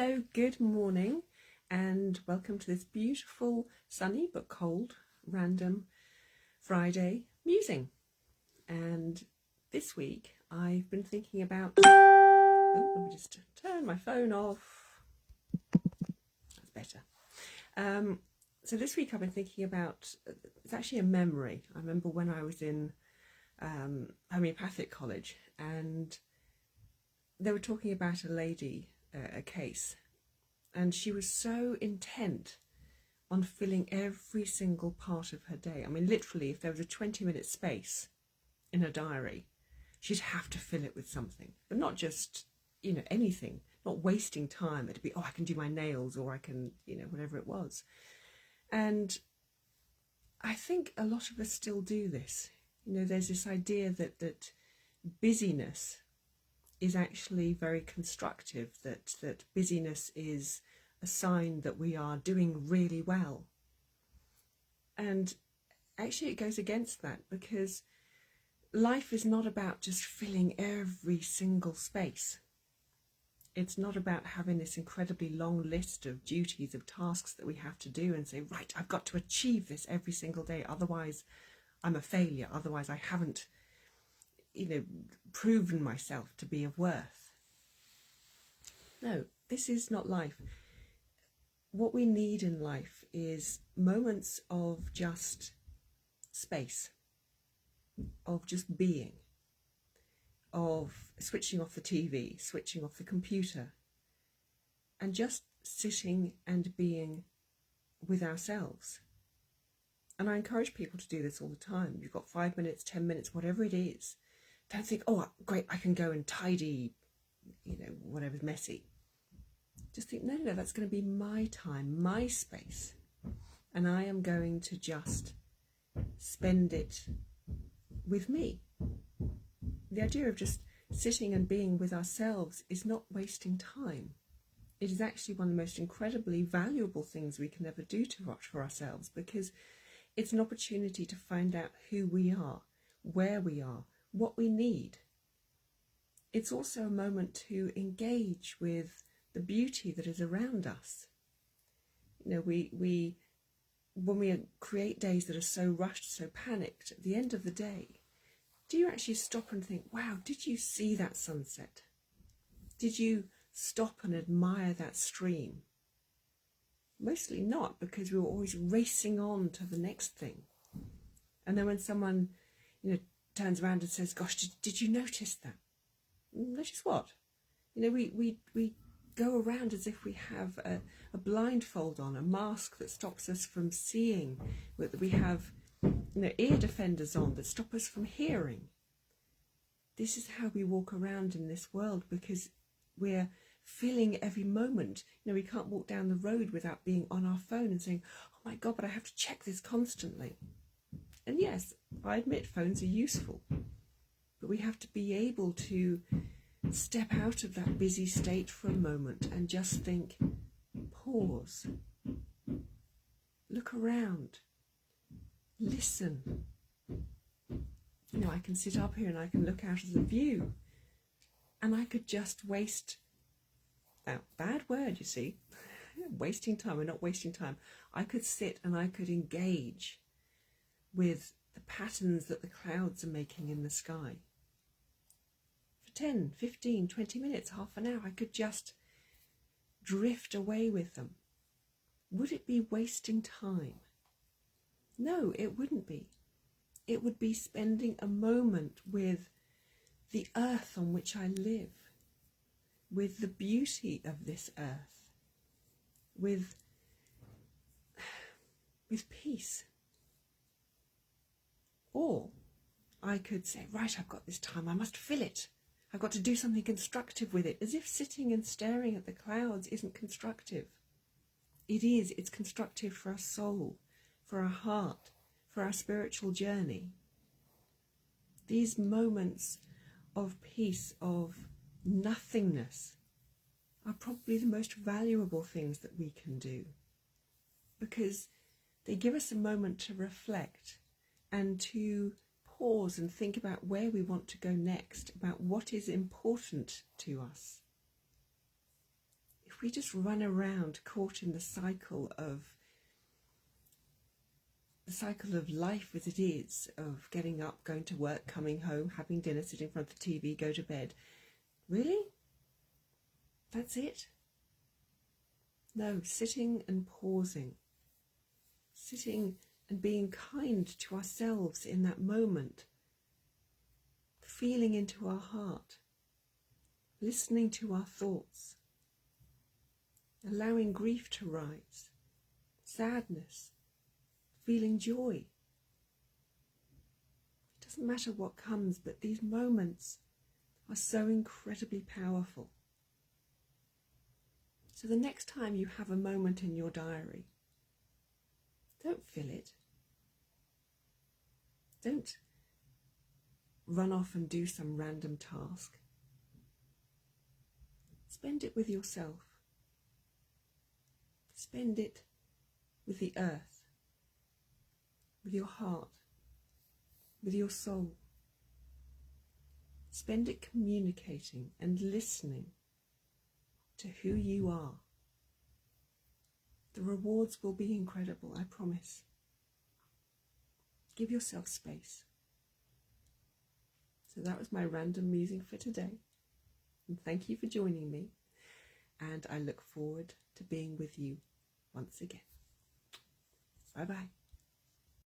Hello, good morning, and welcome to this beautiful, sunny but cold, random Friday musing. And this week I've been thinking about... Oh, let me just turn my phone off. That's better. So this week I've been thinking about... It's actually a memory. I remember when I was in homeopathic college, and they were talking about a lady, a case, and she was so intent on filling every single part of her day. I mean, literally, if there was a 20-minute space in her diary, she'd have to fill it with something, but not just, anything, not wasting time. It'd be, I can do my nails, or I can, whatever it was. And I think a lot of us still do this. There's this idea that busyness is actually very constructive, that busyness is a sign that we are doing really well. And actually it goes against that, because life is not about just filling every single space. It's not about having this incredibly long list of duties, of tasks that we have to do and say, right, I've got to achieve this every single day, otherwise I'm a failure, otherwise I haven't proven myself to be of worth. No, this is not life. What we need in life is moments of just space, of just being, of switching off the TV, switching off the computer, and just sitting and being with ourselves. And I encourage people to do this all the time. You've got 5 minutes, 10 minutes, whatever it is. Don't think, great, I can go and tidy, whatever's messy. Just think, no, that's going to be my time, my space. And I am going to just spend it with me. The idea of just sitting and being with ourselves is not wasting time. It is actually one of the most incredibly valuable things we can ever do for ourselves, because it's an opportunity to find out who we are, where we are, what we need. It's also a moment to engage with the beauty that is around us. When we create days that are so rushed, so panicked, at the end of the day, do you actually stop and think, wow, did you see that sunset? Did you stop and admire that stream? Mostly not, because we were always racing on to the next thing. And then when someone, turns around and says, gosh, did you notice that? Notice what? We go around as if we have a blindfold on, a mask that stops us from seeing. We have ear defenders on that stop us from hearing. This is how we walk around in this world, because we're filling every moment. We can't walk down the road without being on our phone and saying, oh my God, but I have to check this constantly. And yes, I admit phones are useful, but we have to be able to step out of that busy state for a moment and just think, pause, look around, listen. I can sit up here and I can look out at the view, and I could just waste, bad word, you see, wasting time. We're not wasting time. I could sit and I could engage with the patterns that the clouds are making in the sky. For 10, 15, 20 minutes, half an hour, I could just drift away with them. Would it be wasting time? No, it wouldn't be. It would be spending a moment with the earth on which I live, with the beauty of this earth, with peace. Or I could say, right, I've got this time, I must fill it. I've got to do something constructive with it, as if sitting and staring at the clouds isn't constructive. It is. It's constructive for our soul, for our heart, for our spiritual journey. These moments of peace, of nothingness, are probably the most valuable things that we can do, because they give us a moment to reflect and to pause and think about where we want to go next, about what is important to us. If we just run around caught in the cycle of life as it is, of getting up, going to work, coming home, having dinner, sitting in front of the TV, go to bed. Really? That's it? No, sitting and pausing. Sitting and being kind to ourselves in that moment. Feeling into our heart. Listening to our thoughts. Allowing grief to rise. Sadness. Feeling joy. It doesn't matter what comes, but these moments are so incredibly powerful. So the next time you have a moment in your diary, don't fill it. Don't run off and do some random task. Spend it with yourself. Spend it with the earth, with your heart, with your soul. Spend it communicating and listening to who you are. The rewards will be incredible, I promise. Give yourself space. So that was my random musing for today. And thank you for joining me. And I look forward to being with you once again. Bye-bye.